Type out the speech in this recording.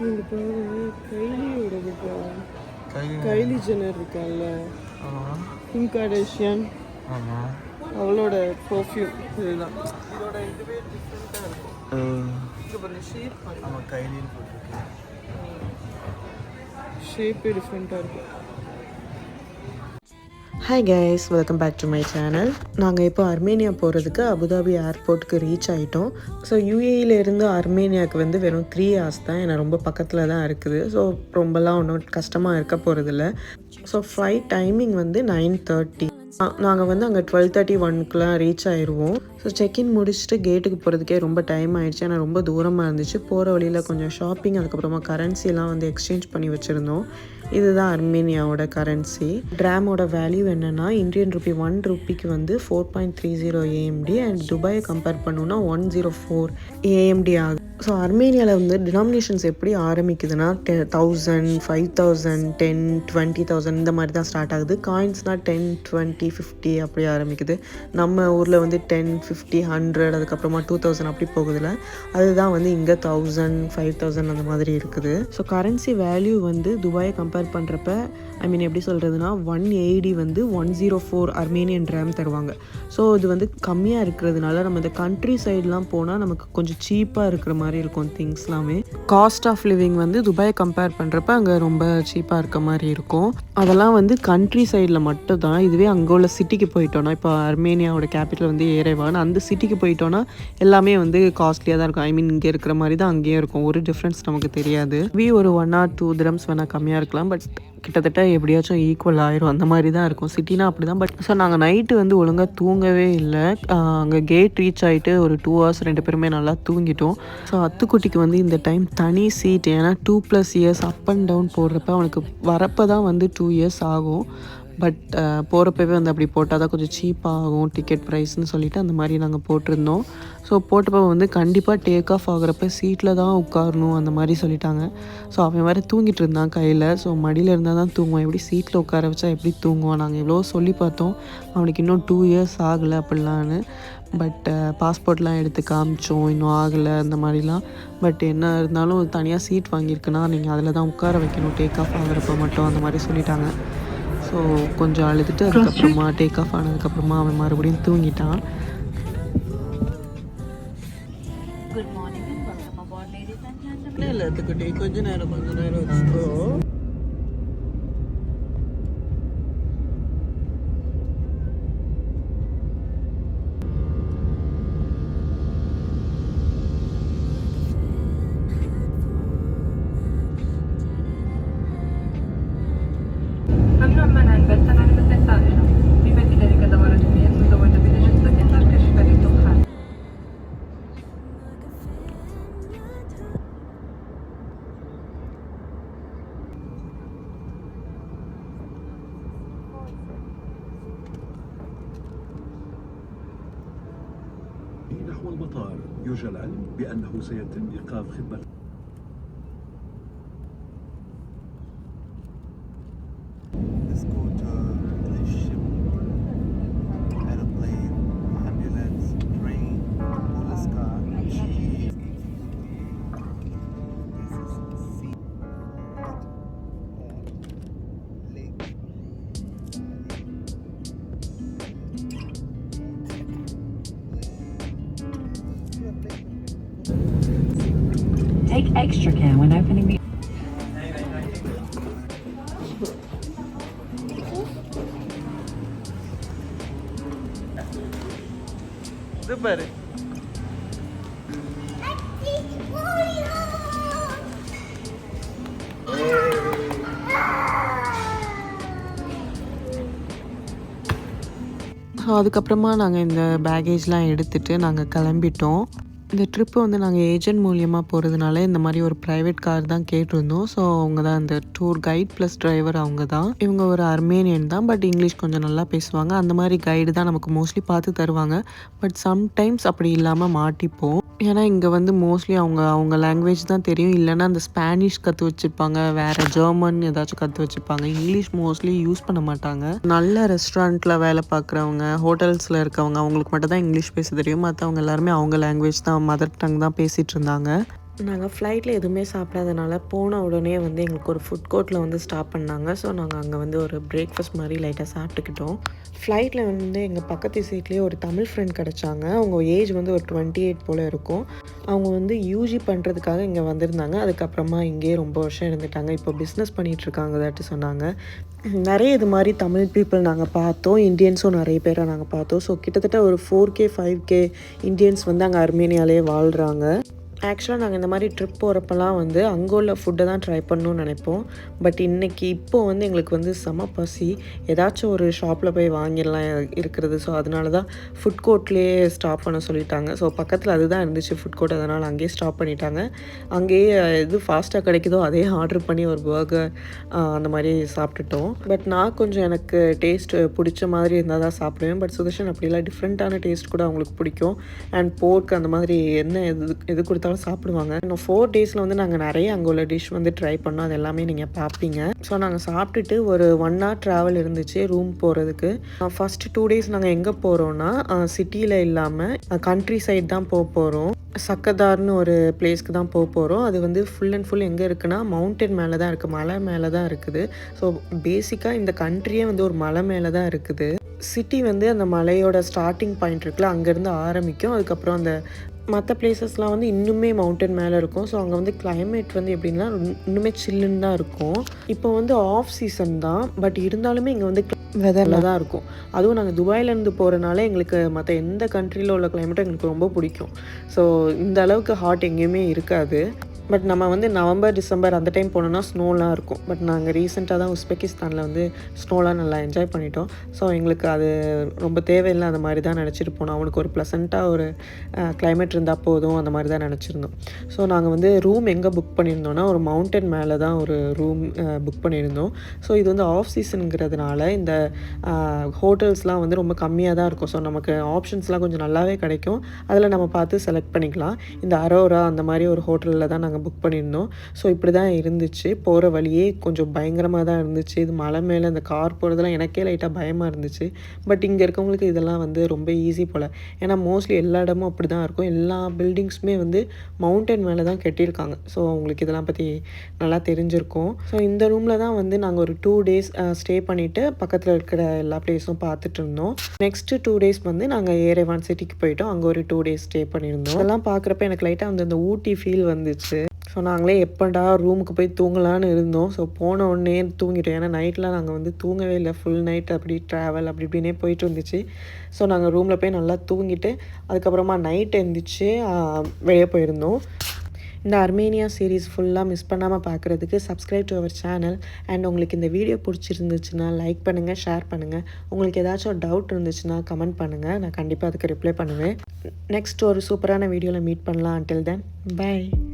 இந்த பாரு கைலியோடது பாரு. கைலி ஜெனர் இருக்கான்ல, கிம் கார்டேஷியன், அவளோட பர்ஃப்யூம் இதுதான். இதோட இதுவே டிஃப்ரெண்ட்டாக இருக்கும். இங்கே பாருங்க ஷேப் பாருங்க. ஆமாம் கைலின்னு போட்டிருக்கேன். ஷேப்பே டிஃப்ரெண்ட்டாக இருக்கும். Hi guys, welcome back to my channel. நாங்கள் இப்போ அர்மேனியா போகிறதுக்கு அபுதாபி ஏர்போர்ட்டுக்கு ரீச் ஆகிட்டோம். ஸோ யூஏஇலேருந்து அர்மேனியாவுக்கு வந்து வெறும் 3 hours தான். ஏன்னா ரொம்ப பக்கத்தில் தான் இருக்குது. ஸோ ரொம்பலாம் ஒன்றும் கஷ்டமாக இருக்க போகிறதில்ல. ஸோ ஃப்ளைட் டைமிங் வந்து 9:30. நாங்கள் வந்து அங்கே 12:31 ரீச் ஆயிடுவோம். ஸோ செக்இன் முடிச்சுட்டு கேட்டுக்கு போகிறதுக்கே ரொம்ப டைம் ஆகிடுச்சு. ஏன்னா ரொம்ப தூரமாக இருந்துச்சு. போகிற வழியில் கொஞ்சம் ஷாப்பிங், அதுக்கப்புறமா கரன்சிலாம் வந்து எக்ஸ்சேஞ்ச் பண்ணி வச்சுருந்தோம். இதுதான் அர்மேனியாவோட கரன்சி. ட்ராமோட வேல்யூ என்னென்னா, இந்தியன் ருபி 1 ரூபிக்கு வந்து 4.30 AMD அண்ட் துபாயை கம்பேர் பண்ணோன்னா 104 AMD ஆகுது. ஸோ அர்மேனியாவில் வந்து டினாமினேஷன்ஸ் எப்படி ஆரம்பிக்குதுன்னா 10,000, 5,000, 10, 20,000 இந்த மாதிரி தான் ஸ்டார்ட் ஆகுது. காயின்ஸ்னால் 10, 20, 50 அப்படி ஆரம்பிக்குது. நம்ம ஊரில் வந்து 10, 50, 100, அதுக்கப்புறமா 2,000 அப்படி போகுதுல. அதுதான் வந்து இங்கே 1,000, 5,000 அந்த மாதிரி இருக்குது. ஸோ கரன்சி வேல்யூ வந்து துபாயை கம்பேர் பண்ணுறப்ப எப்படி சொல்கிறதுனா 180 வந்து 104 அர்மேனியன் ட்ராம் தருவாங்க. ஸோ இது வந்து கம்மியாக இருக்கிறதுனால நம்ம இந்த கண்ட்ரி சைட்லாம் போனால் நமக்கு கொஞ்சம் சீப்பாக இருக்கிற மாதிரி இருக்கும் திங்ஸ் எல்லாமே. காஸ்ட் ஆஃப் லிவிங் வந்து துபாயை கம்பேர் பண்ணுறப்ப அங்கே ரொம்ப சீப்பாக இருக்க மாதிரி இருக்கும். அதெல்லாம் வந்து கண்ட்ரி சைடில் மட்டும் தான். இதுவே அங்கே உள்ள சிட்டிக்கு போயிட்டோன்னா, இப்போ அர்மேனியாவோட கேபிட்டல் வந்து ஏரேவான், அந்த சிட்டிக்கு போயிட்டோன்னா எல்லாமே வந்து காஸ்ட்லியாக தான் இருக்கும். இங்கே இருக்கிற மாதிரி தான் அங்கேயும் இருக்கும். ஒரு டிஃப்ரென்ஸ் நமக்கு தெரியாது. ஒரு 1 or 2 dirhams வேணால் கம்மியாக இருக்கலாம். பட் கிட்டத்தட்ட எப்படியாச்சும் ஈக்குவல் ஆயிரும். அந்த மாதிரி தான் இருக்கும். சிட்டினா அப்படி தான். பட் ஸோ நாங்கள் நைட்டு வந்து ஒழுங்காக தூங்கவே இல்லை. அங்கே கேட் ரீச் ஆகிட்டு ஒரு 2 hours 2 பேருமே நல்லா தூங்கிட்டோம். ஸோ அத்துக்குட்டிக்கு வந்து இந்த டைம் தனி சீட். ஏன்னா 2+ years அப் அண்ட் டவுன் போடுறப்ப அவனுக்கு வரப்போ தான் வந்து 2 years ஆகும். பட் போகிறப்பவே வந்து அப்படி போட்டால் தான் கொஞ்சம் சீப்பாகும் டிக்கெட் ப்ரைஸ்ன்னு சொல்லிவிட்டு அந்த மாதிரி நாங்கள் போட்டிருந்தோம். ஸோ போட்டப்போ வந்து கண்டிப்பாக டேக் ஆஃப் ஆகுறப்ப சீட்டில் தான் உட்காரணும் அந்த மாதிரி சொல்லிட்டாங்க. ஸோ அவன் வேறு தூங்கிட்டு இருந்தான் கையில். ஸோ மடியில் இருந்தால் தான் தூங்குவான். எப்படி சீட்டில் உட்கார வச்சா எப்படி தூங்குவான்? நாங்கள் எவ்வளோ சொல்லி பார்த்தோம். அவனுக்கு இன்னும் 2 years ஆகலை அப்படிலான்னு. பட் பாஸ்போர்ட்லாம் எடுத்து காமிச்சோம், இன்னும் ஆகலை அந்த மாதிரிலாம். பட் என்ன இருந்தாலும் தனியாக சீட் வாங்கியிருக்குன்னா நீங்கள் அதில் தான் உட்கார வைக்கணும் டேக் ஆஃப் ஆகுறப்ப மட்டும் அந்த மாதிரி சொல்லிட்டாங்க. ஸோ கொஞ்சம் அழுதுட்டு அதுக்கப்புறமா டேக் ஆஃப் ஆனதுக்கப்புறமா அவன் மறுபடியும் தூங்கிட்டான். கொஞ்ச நேரம் வச்சுக்கோ. نحو المطار. يرجى العلم بأنه سيتم إيقاف خدمة Take extra care when opening the இது பாரு. ஸோ அதுக்கப்புறமா நாங்கள் இந்த பேகேஜ்லாம் எடுத்துகிட்டு நாங்கள் கிளம்பிட்டோம். இந்த ட்ரிப்பு வந்து நாங்கள் ஏஜென்ட் மூலியமாக போகிறதுனால இந்த மாதிரி ஒரு ப்ரைவேட் கார் தான் கேட்டிருந்தோம். ஸோ அவங்க தான் இந்த டூர் கைட் ப்ளஸ் டிரைவர் அவங்க தான். இவங்க ஒரு அர்மேனியன் தான். பட் இங்கிலீஷ் கொஞ்சம் நல்லா பேசுவாங்க. அந்த மாதிரி கைடு தான் நமக்கு மோஸ்ட்லி பார்த்து தருவாங்க. பட் சம்டைம்ஸ் அப்படி இல்லாமல் மாட்டிப்போம். ஏன்னா இங்கே வந்து மோஸ்ட்லி அவங்க லாங்குவேஜ் தான் தெரியும். இல்லைன்னா அந்த ஸ்பானிஷ் கற்று வச்சுருப்பாங்க, வேறு ஜெர்மன் ஏதாச்சும் கற்று வச்சுருப்பாங்க. இங்கிலீஷ் மோஸ்ட்லி யூஸ் பண்ண மாட்டாங்க. நல்ல ரெஸ்டாரண்ட்டில் வேலை பார்க்குறவங்க, ஹோட்டல்ஸில் இருக்கவங்க, அவங்களுக்கு மட்டும் தான் இங்கிலீஷ் பேச தெரியும். மற்றவங்க எல்லாருமே அவங்க லாங்குவேஜ் தான், மதர் டங் தான் பேசிகிட்டு இருந்தாங்க. நாங்கள் ஃப்ளைட்டில் எதுவுமே சாப்பிடாதனால போன உடனே வந்து எங்களுக்கு ஒரு ஃபுட் கோர்ட்டில் வந்து ஸ்டாப் பண்ணாங்க. ஸோ நாங்கள் அங்கே வந்து ஒரு பிரேக்ஃபாஸ்ட் மாதிரி லைட்டாக சாப்பிட்டுக்கிட்டோம். ஃப்ளைட்டில் வந்து எங்கள் பக்கத்து சீட்லேயே ஒரு தமிழ் ஃப்ரெண்ட் கிடச்சாங்க. அவங்க ஏஜ் வந்து ஒரு 28 போல் இருக்கும். அவங்க வந்து யூஜி பண்ணுறதுக்காக இங்கே வந்திருந்தாங்க. அதுக்கப்புறமா இங்கேயே ரொம்ப வருஷம் இருந்துட்டாங்க. இப்போ பிஸ்னஸ் பண்ணிகிட்ருக்காங்க தாட்டு சொன்னாங்க. நிறைய இது மாதிரி தமிழ் பீப்புள் நாங்கள் பார்த்தோம். இந்தியன்ஸும் நிறைய பேரை நாங்கள் பார்த்தோம். ஸோ கிட்டத்தட்ட ஒரு 4K 5K இந்தியன்ஸ் வந்து அங்கே அர்மேனியாலே வாழ்கிறாங்க. ஆக்சுவலாக நாங்கள் இந்த மாதிரி ட்ரிப் போகிறப்பெல்லாம் வந்து அங்கே உள்ள ஃபுட்டை தான் ட்ரை பண்ணணும்னு நினைப்போம். பட் இப்போது வந்து எங்களுக்கு வந்து செம பசி, ஏதாச்சும் ஒரு ஷாப்பில் போய் வாங்கிடலாம் இருக்கிறது. ஸோ அதனால தான் ஃபுட் கோர்ட்லேயே ஸ்டாப் பண்ண சொல்லிட்டாங்க. ஸோ பக்கத்தில் அதுதான் இருந்துச்சு ஃபுட் கோர்ட், அதனால் அங்கேயே ஸ்டாப் பண்ணிட்டாங்க. அங்கேயே எது ஃபாஸ்ட்டாக கிடைக்குதோ அதே ஆர்டர் பண்ணி ஒரு பர்கர் அந்த மாதிரி சாப்பிட்டுட்டோம். பட் நான் கொஞ்சம் எனக்கு டேஸ்ட்டு பிடிச்ச மாதிரி இருந்தால் தான் சாப்பிடுவேன். பட் சுதர்ஷன் அப்படிலாம் டிஃப்ரெண்ட்டான டேஸ்ட் கூட அவங்களுக்கு பிடிக்கும். அண்ட் போர்க் அந்த மாதிரி எது கொடுத்தாலும் சாப்பிடுவாங்க. இன்னும் 4 டேஸில் வந்து நாங்கள் நிறைய அங்கே உள்ள டிஷ் வந்து ட்ரை பண்ணோம். அது எல்லாமே நீங்கள் பார்ப்பீங்க. ஸோ நாங்கள் சாப்பிட்டுட்டு ஒரு 1 hour ட்ராவல் இருந்துச்சு ரூம் போகிறதுக்கு. ஃபஸ்ட்டு 2 days நாங்கள் எங்கே போகிறோன்னா சிட்டியில் இல்லாமல் கண்ட்ரி சைட் தான் போகிறோம். சக்கதார்னு ஒரு பிளேஸ்க்கு தான் போகிறோம். அது வந்து ஃபுல் அண்ட் ஃபுல் எங்கே இருக்குன்னா மவுண்டன் மேலே தான் இருக்குது, மலை மேலே தான் இருக்குது. ஸோ பேசிக்காக இந்த கண்ட்ரியே வந்து ஒரு மலை மேலே தான் இருக்குது. சிட்டி வந்து அந்த மலையோட ஸ்டார்டிங் பாயிண்ட் இருக்குல்ல, அங்கேருந்து ஆரம்பிக்கும். அதுக்கப்புறம் அந்த மற்ற பிளேசஸ்லாம் வந்து இன்னுமே மவுண்டன் மேலே இருக்கும். ஸோ அங்கே வந்து கிளைமேட் வந்து எப்படின்னா இன்னுமே சில்லுன்னு தான் இருக்கும். இப்போ வந்து ஆஃப் சீசன் தான், பட் இருந்தாலுமே இங்கே வந்து வெதரில் தான் இருக்கும். அதுவும் நாங்கள் துபாயிலேருந்து போகிறனால எங்களுக்கு மற்ற எந்த கண்ட்ரியில் உள்ள கிளைமேட்டும் எங்களுக்கு ரொம்ப பிடிக்கும். ஸோ இந்த அளவுக்கு ஹாட் எங்கேயுமே இருக்காது. பட் நம்ம வந்து நவம்பர் டிசம்பர் அந்த டைம் போனோன்னா ஸ்னோலாம் இருக்கும். பட் நாங்கள் ரீசெண்டாக தான் உஸ்பெகிஸ்தானில் வந்து ஸ்னோலாம் நல்லா என்ஜாய் பண்ணிட்டோம். ஸோ எங்களுக்கு அது ரொம்ப தேவையில்லை, அந்த மாதிரி தான் நினச்சிட்டு போனோம். அவனுக்கு ஒரு ப்ளசண்ட்டாக ஒரு கிளைமேட் இருந்தால் போதும், அந்த மாதிரி தான் நினச்சிருந்தோம். ஸோ நாங்கள் வந்து ரூம் எங்கே புக் பண்ணியிருந்தோன்னா ஒரு மவுண்டன் மேலே தான் ஒரு ரூம் புக் பண்ணியிருந்தோம். ஸோ இது வந்து ஆஃப் சீசனுங்கிறதுனால இந்த ஹோட்டல்ஸ்லாம் வந்து ரொம்ப கம்மியாக தான் இருக்கும். ஸோ நமக்கு ஆப்ஷன்ஸ்லாம் கொஞ்சம் நல்லாவே கிடைக்கும். அதில் நம்ம பார்த்து செலக்ட் பண்ணிக்கலாம். இந்த அரோரா அந்த மாதிரி ஒரு ஹோட்டலில் தான் நாங்கள் புக் பண்ணியிருந்தோம். ஸோ இப்படி தான் இருந்துச்சு. போகிற வழியே கொஞ்சம் பயங்கரமாக தான் இருந்துச்சு. இது மலை மேலே இந்த கார் போகிறதுலாம் எனக்கே லைட்டாக பயமாக இருந்துச்சு. பட் இங்கே இருக்கவங்களுக்கு இதெல்லாம் வந்து ரொம்ப ஈஸி போல். ஏன்னா மோஸ்ட்லி எல்லா இடமும் அப்படி தான் இருக்கும். எல்லா பில்டிங்ஸுமே வந்து மவுண்டன் மேலே தான் கட்டியிருக்காங்க. ஸோ உங்களுக்கு இதெல்லாம் பற்றி நல்லா தெரிஞ்சிருக்கும். ஸோ இந்த ரூமில் தான் வந்து நாங்கள் ஒரு 2 days ஸ்டே பண்ணிவிட்டு பக்கத்தில் இருக்கிற எல்லா பிளேஸும் பார்த்துட்டு இருந்தோம். நெக்ஸ்ட்டு 2 days வந்து நாங்கள் ஏரேவான் சிட்டிக்கு போயிட்டோம். அங்கே ஒரு 2 days ஸ்டே பண்ணியிருந்தோம். அதெல்லாம் பார்க்குறப்ப எனக்கு லைட்டாக வந்து அந்த ஊட்டி ஃபீல் வந்துச்சு. ஸோ நாங்களே எப்போடா ரூமுக்கு போய் தூங்கலான்னு இருந்தோம். ஸோ போன உடனே தூங்கிட்டோம். ஏன்னா நைட்லாம் நாங்கள் வந்து தூங்கவே இல்லை. ஃபுல் நைட் அப்படி ட்ராவல் அப்படி இப்படின்னே போயிட்டு இருந்துச்சு. ஸோ நாங்கள் ரூமில் போய் நல்லா தூங்கிட்டு அதுக்கப்புறமா நைட் எழுந்திரிச்சு வெளியே போயிருந்தோம். இந்த அர்மேனியா சீரீஸ் ஃபுல்லாக மிஸ் பண்ணாமல் பார்க்குறதுக்கு subscribe to our channel. And உங்களுக்கு இந்த வீடியோ பிடிச்சிருந்துச்சுன்னா லைக் பண்ணுங்கள், ஷேர் பண்ணுங்கள். உங்களுக்கு ஏதாச்சும் டவுட் இருந்துச்சுன்னா கமெண்ட் பண்ணுங்கள். நான் கண்டிப்பாக அதுக்கு ரிப்ளை பண்ணுவேன். நெக்ஸ்ட் ஒரு சூப்பரான வீடியோவில் மீட் பண்ணலாம். until then bye.